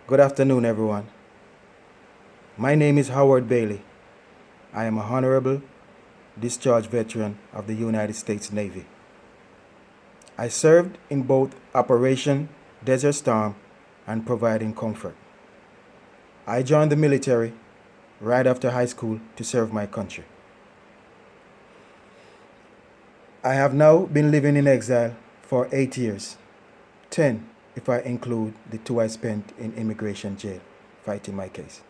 Good afternoon, everyone. My name is Howard Bailey. I am a honorable discharged veteran of the United States Navy. I served in both Operation Desert Storm and providing comfort. I joined the military right after high school to serve my country. I have now been living in exile for 8 years, 10 if I include the 2 I spent in immigration jail fighting my case.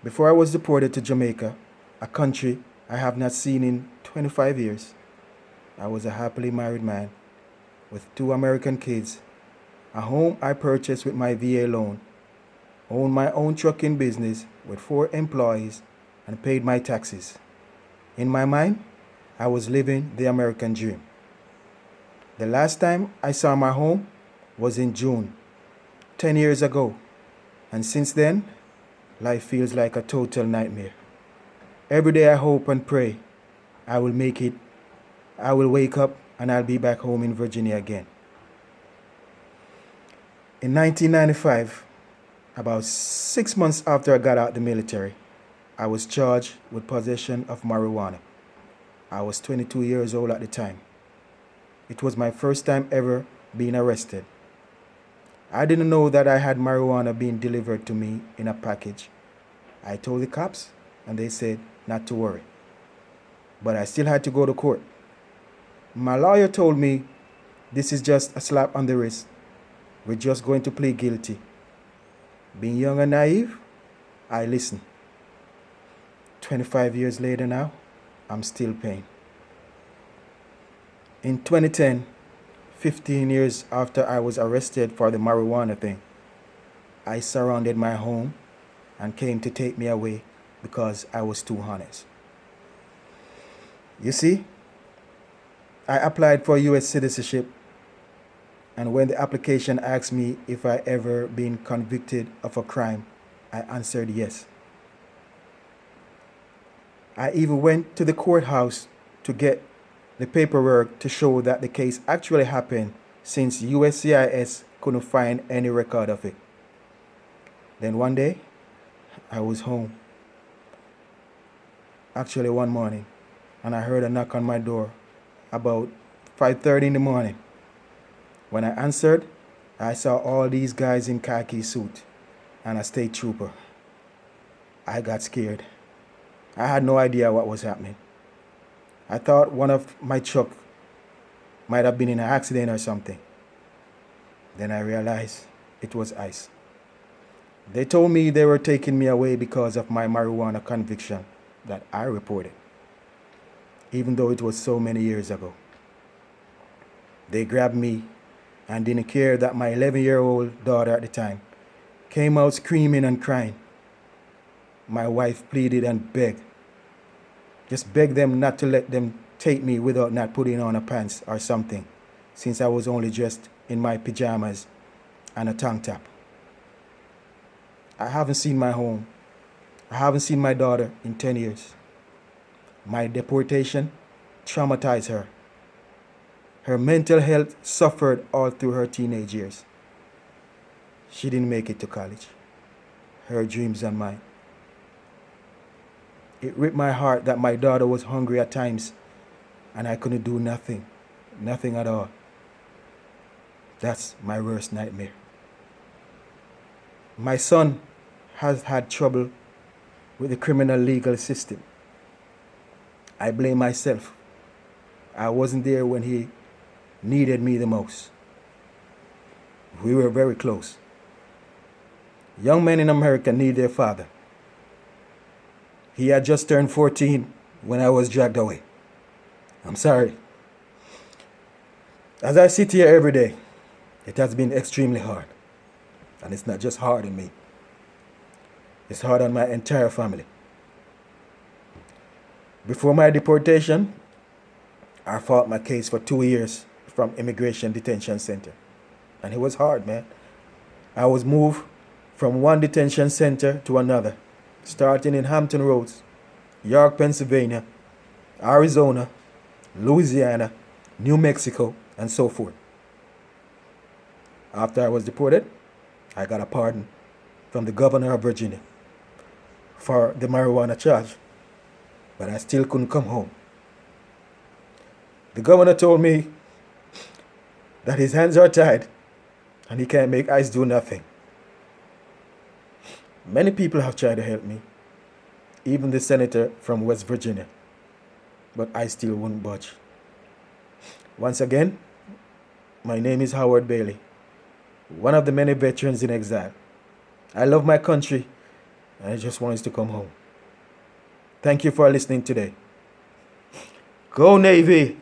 Before I was deported to Jamaica, a country I have not seen in 25 years, I was a happily married man with 2 American kids, a home I purchased with my VA loan, owned my own trucking business with 4 employees, and paid my taxes. In my mind, I was living the American dream. The last time I saw my home was in June, 10 years ago, and since then, life feels like a total nightmare. Every day I hope and pray I will make it. I will wake up and I'll be back home in Virginia again. In 1995, about 6 months after I got out the military, I was charged with possession of marijuana. I was 22 years old at the time. It was my first time ever being arrested. I didn't know that I had marijuana being delivered to me in a package. I told the cops and they said not to worry. But I still had to go to court. My lawyer told me this is just a slap on the wrist. We're just going to plead guilty. Being young and naive, I listened. 25 years later now, I'm still paying. In 2010, 15 years after I was arrested for the marijuana thing, I surrounded my home and came to take me away because I was too honest. You see, I applied for US citizenship, and when the application asked me if I ever been convicted of a crime, I answered yes. I even went to the courthouse to get the paperwork to show that the case actually happened since USCIS couldn't find any record of it. Then one day, I was home. Actually one morning, and I heard a knock on my door about 5:30 in the morning. When I answered, I saw all these guys in khaki suit and a state trooper. I got scared. I had no idea what was happening. I thought one of my truck might have been in an accident or something. Then I realized it was ICE. They told me they were taking me away because of my marijuana conviction that I reported, even though it was so many years ago. They grabbed me and didn't care that my 11-year-old daughter at the time came out screaming and crying. My wife pleaded and begged. Just begged them not to let them take me without not putting on a pants or something, since I was only dressed in my pajamas and a tank top. I haven't seen my home. I haven't seen my daughter in 10 years. My deportation traumatized her. Her mental health suffered all through her teenage years. She didn't make it to college. Her dreams and mine. It ripped my heart that my daughter was hungry at times and I couldn't do nothing at all. That's my worst nightmare. My son has had trouble with the criminal legal system. I blame myself. I wasn't there when he needed me the most. We were very close. Young men in America need their father. He had just turned 14 when I was dragged away. I'm sorry. As I sit here every day, it has been extremely hard. And it's not just hard on me. It's hard on my entire family. Before my deportation, I fought my case for 2 years from Immigration Detention Center. And it was hard, man. I was moved from one detention center to another, starting in Hampton Roads, York, Pennsylvania, Arizona, Louisiana, New Mexico, and so forth. After I was deported, I got a pardon from the governor of Virginia for the marijuana charge, but I still couldn't come home. The governor told me that his hands are tied and he can't make ICE do nothing. Many people have tried to help me, even the senator from West Virginia, but I still won't budge. Once again, my name is Howard Bailey, one of the many veterans in exile. I love my country, and I just want us to come home. Thank you for listening today. Go Navy!